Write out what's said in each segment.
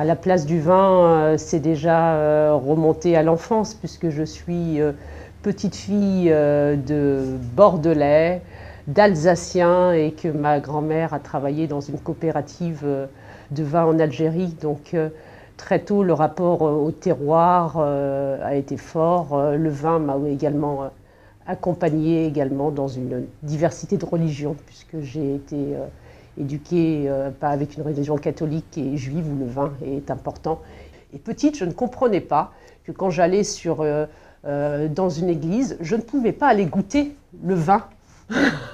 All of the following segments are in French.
À la place du vin, c'est déjà remonté à l'enfance, puisque je suis petite fille de Bordelais, d'Alsaciens, et que ma grand-mère a travaillé dans une coopérative de vin en Algérie. Donc très tôt, le rapport au terroir a été fort. Le vin m'a également accompagnée également dans une diversité de religions, puisque j'ai été éduquée pas avec une religion catholique et juive où le vin est important. Et petite, je ne comprenais pas que quand j'allais dans une église, je ne pouvais pas aller goûter le vin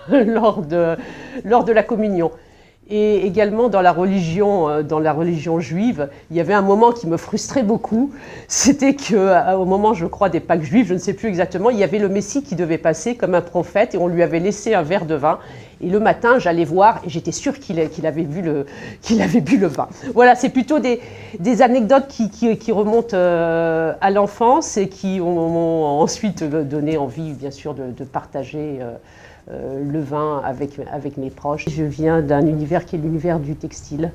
lors de la communion. Et également dans la religion juive, il y avait un moment qui me frustrait beaucoup. C'était qu'au moment, je crois, des Pâques juives, je ne sais plus exactement, il y avait le Messie qui devait passer comme un prophète et on lui avait laissé un verre de vin. Et le matin, j'allais voir et j'étais sûre qu'il avait bu le vin. Voilà, c'est plutôt des anecdotes qui remontent à l'enfance et qui m'ont ensuite donné envie, bien sûr, de partager le vin avec mes proches. Je viens d'un univers qui est l'univers du textile.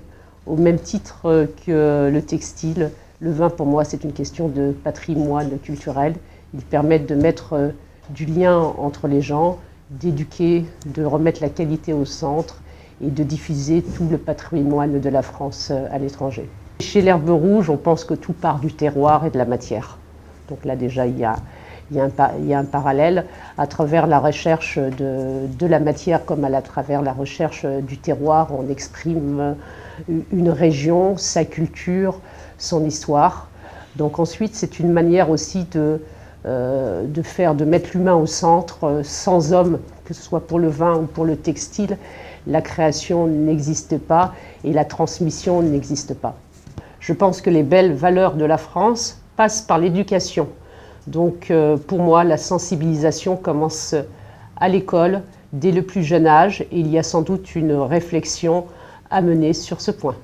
Au même titre que le textile, le vin pour moi c'est une question de patrimoine culturel. Il permet de mettre du lien entre les gens, d'éduquer, de remettre la qualité au centre et de diffuser tout le patrimoine de la France à l'étranger. Chez l'Herbe Rouge, on pense que tout part du terroir et de la matière. Donc là déjà il y a un parallèle à travers la recherche de la matière comme à travers la recherche du terroir. On exprime une région, sa culture, son histoire. Donc ensuite, c'est une manière aussi de mettre l'humain au centre. Sans homme, que ce soit pour le vin ou pour le textile, la création n'existe pas et la transmission n'existe pas. Je pense que les belles valeurs de la France passent par l'éducation. Donc pour moi, la sensibilisation commence à l'école, dès le plus jeune âge, et il y a sans doute une réflexion à mener sur ce point.